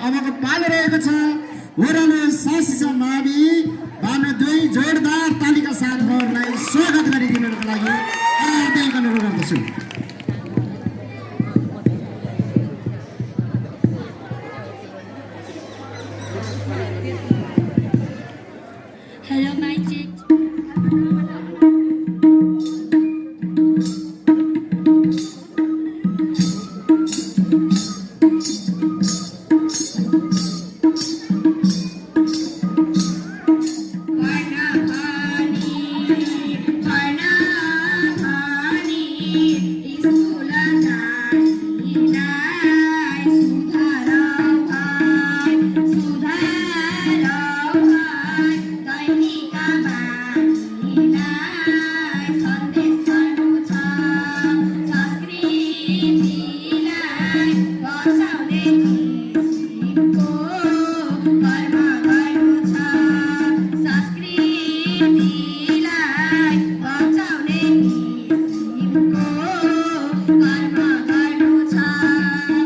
अबको पालो रहेको छ ओह्रालो सासिसा मावि हामी दुई जोरदार तालिका साथ उहाँहरूलाई स्वागत गरिदिनको लागि हार्दिक अनुरोध गर्दछु। Hello,